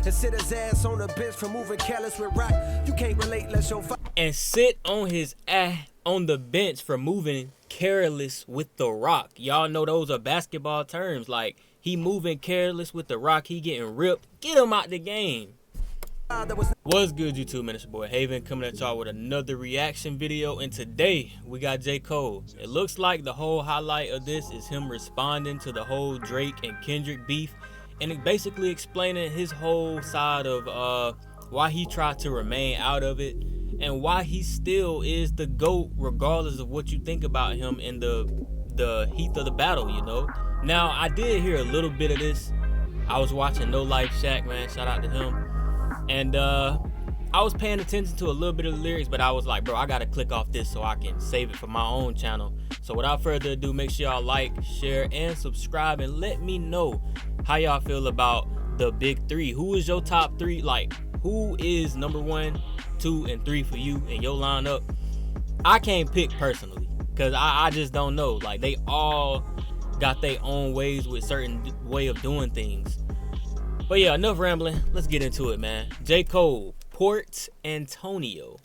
and sit his ass on the bench for moving careless with rock. You can't relate unless your and sit on his ass on the bench for moving careless with the rock. Y'all know those are basketball terms. Like, he moving careless with the rock, he getting ripped. Get him out the game. What's good, YouTube, man? It's your boy Haven coming at y'all with another reaction video, and today we got J.Cole. It looks like the whole highlight of this is him responding to the whole Drake and Kendrick beef, and it basically explaining his whole side of why he tried to remain out of it and why he still is the GOAT regardless of what you think about him in the heat of the battle, you know. Now, I did hear a little bit of this. I was watching No Life Shaq, man, shout out to him. And I was paying attention to a little bit of the lyrics, but I was like, bro, I gotta click off this so I can save it for my own channel. So without further ado, make sure y'all like, share, and subscribe, and let me know how y'all feel about the big three. Who is your top three? Like, who is number 1, 2, and 3 for you in your lineup? I can't pick personally, because I just don't know. Like, they all got their own ways with certain way of doing things. But yeah, enough rambling. Let's get into it, man. J.Cole, Port Antonio.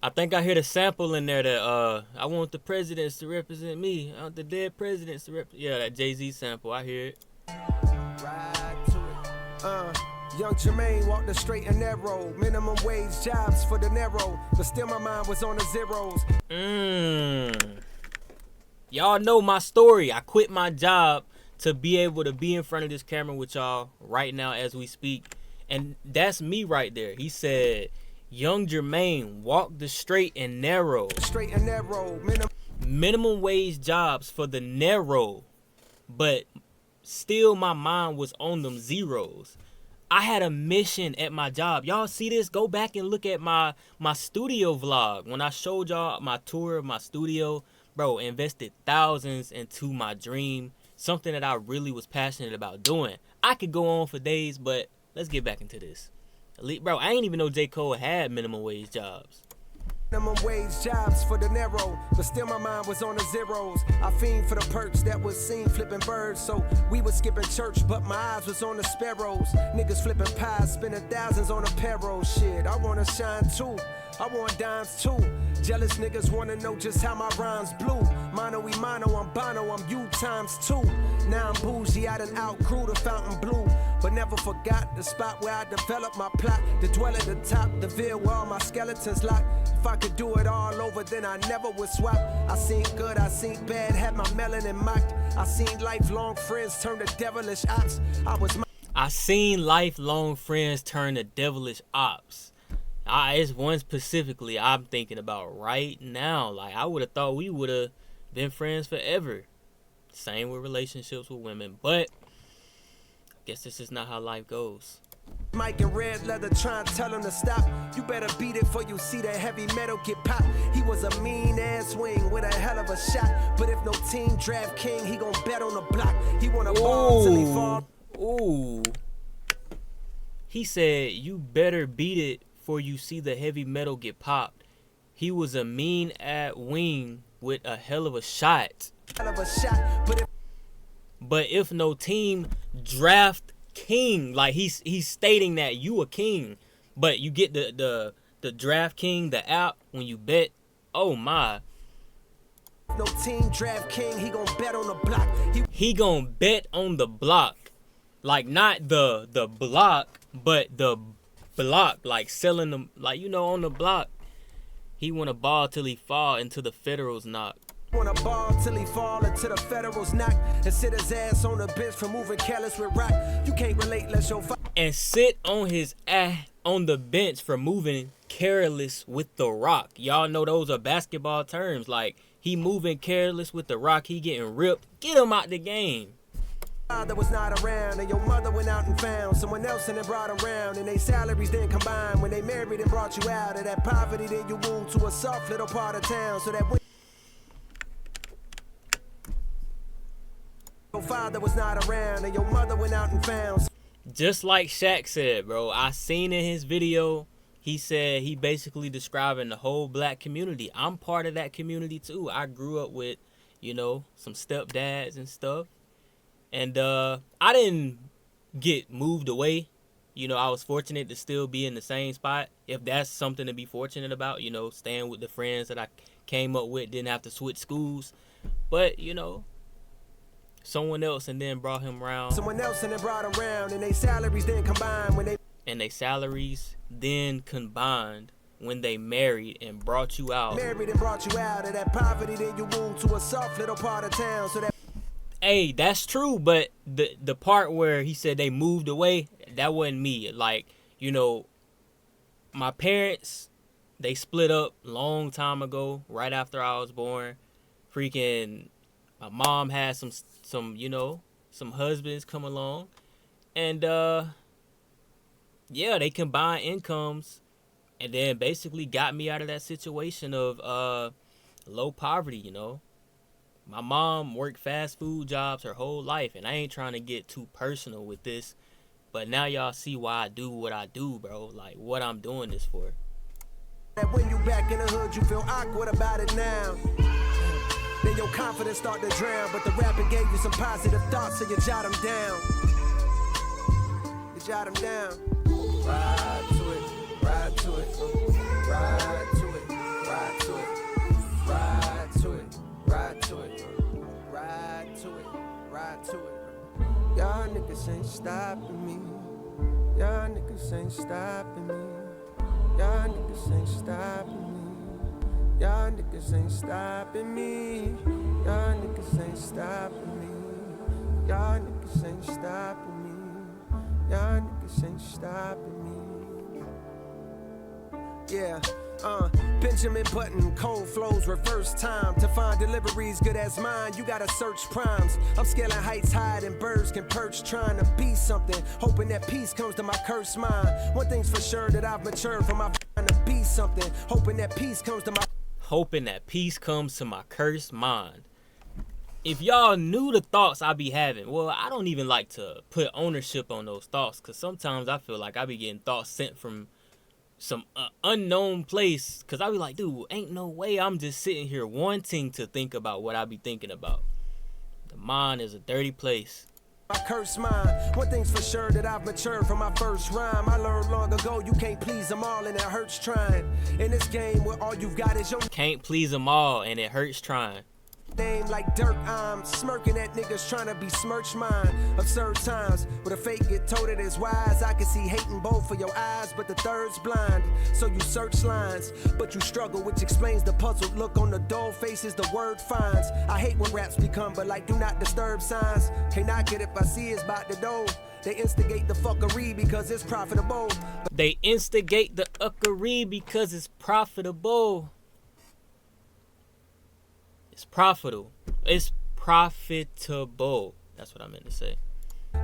I think I hear the sample in there that I want the presidents to represent me. I want the dead presidents to represent. Yeah, that Jay-Z sample. I hear it. Ride to it. Young Jermaine walked the straight and narrow. Minimum wage jobs for the narrow, but still my mind was on the zeros. Y'all know my story. I quit my job to be able to be in front of this camera with y'all right now as we speak, and that's me right there. He said, Young Jermaine walked the straight and narrow. Straight and narrow. Minimum wage jobs for the narrow, but still my mind was on them zeros. I had a mission at my job. Y'all see this? Go back and look at my studio vlog. When I showed y'all my tour of my studio, bro, invested thousands into my dream. Something that I really was passionate about doing. I could go on for days, but let's get back into this. Bro, I ain't even know J.Cole had minimum wage jobs. Minimum wage jobs for the narrow, but still my mind was on the zeros. I fiend for the perks that was seen flipping birds, so we was skipping church, but my eyes was on the sparrows. Niggas flipping pies, spending thousands on a payroll. Shit, I wanna shine too. I want dimes too. Jealous niggas wanna know just how my rhymes blew. Mono we mono, I'm Bono, I'm you times 2. Now I'm bougie, I done outgrew the fountain blue, but never forgot the spot where I developed my plot. To dwell at the top, the veil where all my skeletons locked. If I could do it all over, then I never would swap. I seen good, I seen bad, had my melanin mocked. I seen lifelong friends turn to devilish ops. I seen lifelong friends turn to devilish ops. It's one specifically I'm thinking about right now. Like, I would have thought we would have been friends forever. Same with relationships with women, but I guess this is not how life goes. Mike in red leather trying to tell him to stop. You better beat it for you see that heavy metal get popped. He was a mean ass wing with a hell of a shot, but if no team draft king, he gon' bet on the block. He wanna ball till he fall. Ooh. He said you better beat it for you see the heavy metal get popped. He was a mean at wing with a hell of a shot. But if no team draft king, like he's stating that you a king, but you get the draft king, the app when you bet. Oh my. No team draft king, he gon' bet on the block. He gon' bet on the block. Like not the block, but the block, like selling them, like, you know, on the block. He wanna ball till he fall into the Federals knock. Wanna ball till he fall into the Federals knock, and sit his ass on the bench for moving careless with rock. You can't relate unless your and sit on his ass on the bench for moving careless with the rock. Y'all know those are basketball terms. Like, he moving careless with the rock. He getting ripped. Get him out the game. Father was not around, and your mother went out and found someone else and then brought around, and they salaries then combined. When they married and brought you out of that poverty, then you moved to a soft little part of town, so that when your father was not around and your mother went out and found. Just like Shaq said, bro, I seen in his video, he said he basically describing the whole black community. I'm part of that community too. I grew up with, you know, some stepdads and stuff. And I didn't get moved away. You know, I was fortunate to still be in the same spot. If that's something to be fortunate about, you know, staying with the friends that I came up with, didn't have to switch schools. But, you know, someone else and then brought him around. Someone else and then brought him around, and they salaries then combined when they. And they salaries then combined when they married and brought you out. Married and brought you out of that poverty, then you moved to a soft little part of town, so that. Hey, that's true, but the part where he said they moved away, that wasn't me. Like, you know, my parents, they split up long time ago, right after I was born. Freaking, my mom had some you know, some husbands come along, and yeah, they combined incomes, and then basically got me out of that situation of low poverty, you know. My mom worked fast food jobs her whole life, and I ain't trying to get too personal with this, but now y'all see why I do what I do, bro. Like, what I'm doing this for. That when you back in the hood, you feel awkward about it now. Then your confidence start to drown, but the rapping gave you some positive thoughts, so you jot them down. You jot them down. Ride to it, ride to it, ride to it, ride to it, ride to it, ride to it, ride to it, ride to it. Y'all niggas ain't stopping me. Y'all niggas ain't stopping me. Y'all niggas ain't stopping me. Y'all niggas ain't stopping me. Y'all niggas ain't stopping me. Y'all niggas ain't stopping me. Y'all niggas ain't stopping me. Yeah, Benjamin Button, cold flows, reverse time. To find deliveries good as mine, you gotta search primes. I'm scaling heights higher than birds can perch, trying to be something, hoping that peace comes to my cursed mind. One thing's for sure, that I've matured from my trying to be something, hoping that peace comes to my cursed mind. If y'all knew the thoughts I be having, well, I don't even like to put ownership on those thoughts, because sometimes I feel like I be getting thoughts sent from some unknown place, because I be like, dude, ain't no way I'm just sitting here wanting to think about what I be thinking about. The mind is a dirty place. My cursed mind. One thing's for sure, that I've matured from my first rhyme. I learned long ago you can't please them all, and it hurts trying. In this game where all you've got is your can't please them all, and it hurts trying. Name like dirt, I'm smirking at niggas trying to besmirch mine. Absurd times where the fake get told it as wise. I can see hate in both of your eyes, but the third's blind. So you search lines, but you struggle, which explains the puzzled look on the dull faces the word finds. I hate when raps become but like do not disturb signs. Can't knock it if I see it's about the dough. They instigate the fuckery because it's profitable. They instigate the uckery because it's profitable. It's profitable. It's profitable. That's what I meant to say.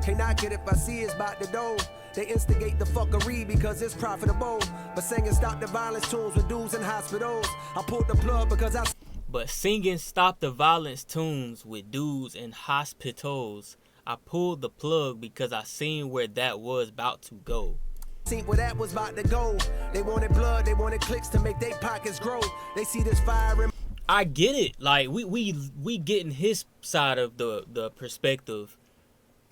Can't knock it if I see it's about the dough. They instigate the fuckery because it's profitable. But singing stop the violence tunes with dudes in hospitals. I pulled the plug because I. But singing stop the violence tunes with dudes in hospitals. I pulled the plug because I seen where that was about to go. Seen where that was about to go. They wanted blood, they wanted clicks to make their pockets grow. They see this fire in. I get it. Like we getting his side of the perspective,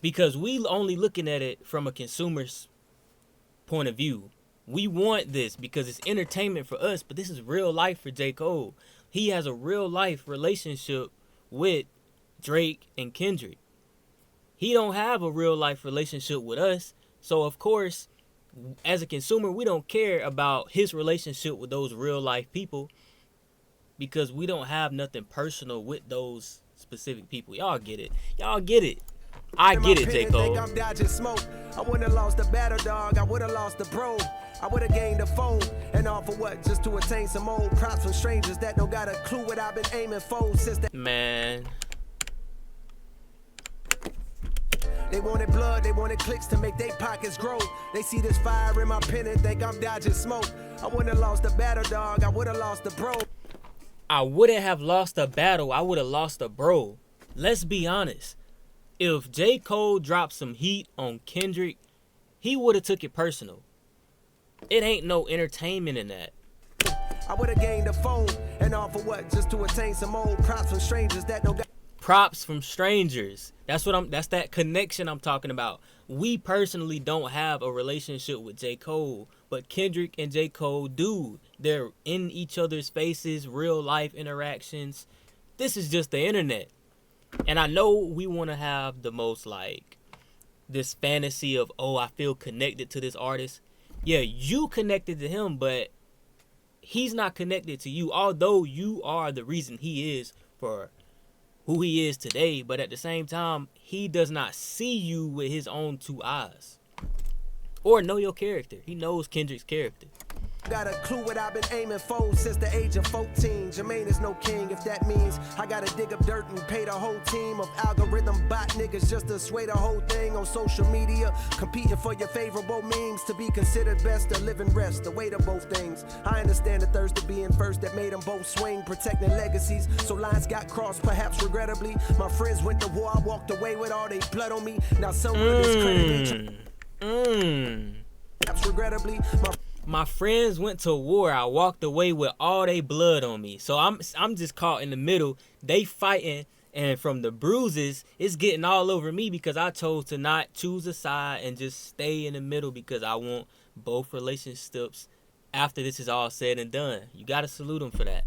because we only looking at it from a consumer's point of view. We want this because it's entertainment for us, but this is real life for J. Cole. He has a real life relationship with Drake and Kendrick. He don't have a real life relationship with us. So of course, as a consumer, we don't care about his relationship with those real life people, because we don't have nothing personal with those specific people. Y'all get it. Y'all get it. I In my get it, pen J. and think Cole. I'm dodging smoke. I wouldn't have lost the battle, dog. I would have lost the bro. I would have gained a phone. And all for what? Just to attain some old props from strangers that don't got a clue what I've been aiming for since the. Man, They wanted blood, they wanted clicks to make their pockets grow. They see this fire in my pen and think I'm dodging smoke. I wouldn't have lost the battle, dog. I would have lost the bro. I wouldn't have lost a battle. I would have lost a bro. Let's be honest. If J. Cole dropped some heat on Kendrick, he would have took it personal. It ain't no entertainment in that. I would have gained a phone. And all for what? Just to attain some old props from strangers that don't got. Props from strangers. That's that connection I'm talking about. We personally don't have a relationship with J. Cole, but Kendrick and J. Cole do. They're in each other's faces, real life interactions. This is just the internet. And I know we want to have the most like this fantasy of, oh, I feel connected to this artist. Yeah, you connected to him, but he's not connected to you, although you are the reason he is for who he is today. But at the same time, he does not see you with his own two eyes or know your character. He knows Kendrick's character. Got a clue what I've been aiming for since the age of 14. Jermaine is no king if that means I gotta dig up dirt and pay the whole team of algorithm bot niggas just to sway the whole thing on social media. Competing for your favorable memes to be considered best or live and rest. The weight of both things. I understand the thirst of being first that made them both swing, protecting legacies. So lines got crossed, perhaps regrettably. My friends went to war, I walked away with all they blood on me. Now some will discredit me. Perhaps regrettably. My friends went to war. I walked away with all they blood on me. So I'm just caught in the middle. They fighting, and from the bruises, it's getting all over me because I chose to not choose a side and just stay in the middle because I want both relationships after this is all said and done. You gotta salute them for that.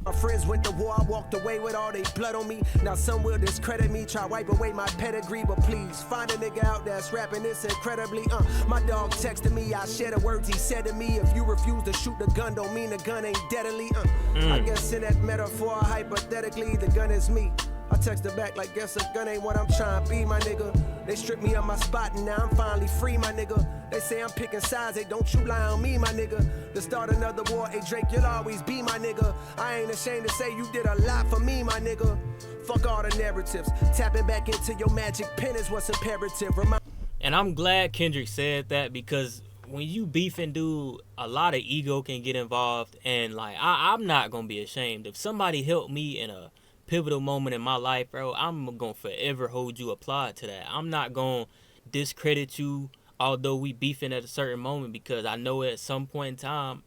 My friends went to war, I walked away with all they blood on me. Now some will discredit me, try wipe away my pedigree. But please, find a nigga out that's rapping this incredibly. My dog texted me, I share the words he said to me. If you refuse to shoot the gun, don't mean the gun ain't deadly. I guess in that metaphor, hypothetically, the gun is me. I texted back like, guess a gun ain't what I'm trying to be, my nigga. They stripped me of my spot and now I'm finally free, my nigga. They say I'm picking sides, they don't you lie on me, my nigga. To start another war, hey Drake, you'll always be my nigga. I ain't ashamed to say you did a lot for me, my nigga. Fuck all the narratives. Tapping back into your magic pen is what's imperative. And I'm glad Kendrick said that because when you beefing, dude, a lot of ego can get involved. And like, I'm not gonna be ashamed. If somebody helped me in a pivotal moment in my life, bro, I'm gonna forever hold you applaud to that. I'm not gonna discredit you, although we beefing at a certain moment, because I know at some point in time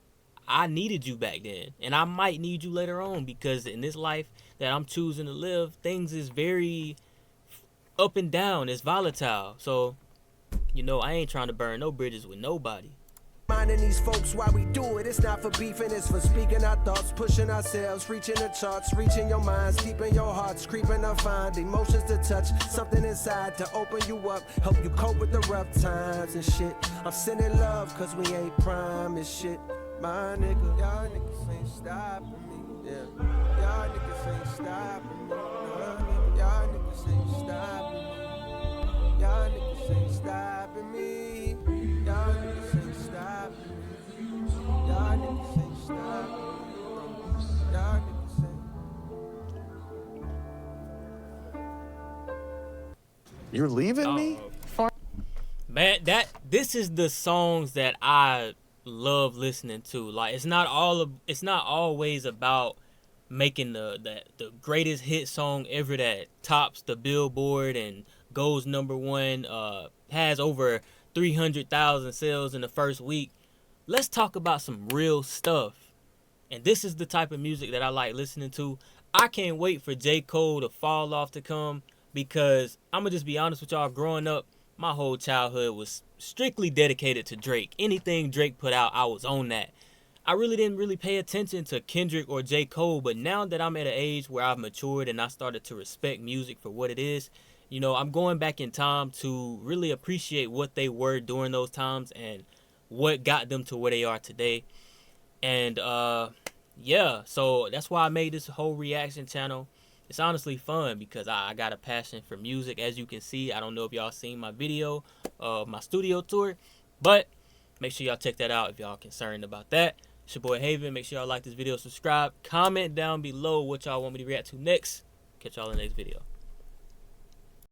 I needed you back then, and I might need you later on, because in this life that I'm choosing to live, things is very up and down. It's volatile. So, you know, I ain't trying to burn no bridges with nobody. Minding these folks why we do it. It's not for beefing, it's for speaking our thoughts, pushing ourselves, reaching the charts, reaching your minds, deep in your hearts, creeping to find emotions to touch, something inside to open you up, help you cope with the rough times and shit. I'm sending love cause we ain't promised shit. My nigga, y'all niggas ain't stopping me. Yeah, y'all niggas ain't stopping me. Y'all niggas ain't stopping me. Y'all niggas ain't stopping me. Y'all niggas ain't stopping me. Y'all niggas ain't stopping me. Y'all niggas ain't. You're leaving me? Man, this is the songs that I love listening to. Like, it's not always about making the greatest hit song ever that tops the Billboard and goes number one, has over 300,000 sales in the first week. Let's talk about some real stuff. And this is the type of music that I like listening to. I can't wait for J. Cole to fall off to come, because I'm gonna just be honest with y'all, growing up, my whole childhood was strictly dedicated to Drake. Anything Drake put out, I was on that. I really didn't pay attention to Kendrick or J. Cole, but now that I'm at an age where I've matured and I started to respect music for what it is, you know, I'm going back in time to really appreciate what they were during those times and what got them to where they are today. And yeah, so that's why I made this whole reaction channel. it's honestly fun because I got a passion for music. As you can see, I don't know if y'all seen my video of my studio tour, but make sure y'all check that out if y'all concerned about that. It's your boy Haven. Make sure y'all like this video, subscribe, comment down below what y'all want me to react to next. Catch y'all in the next video.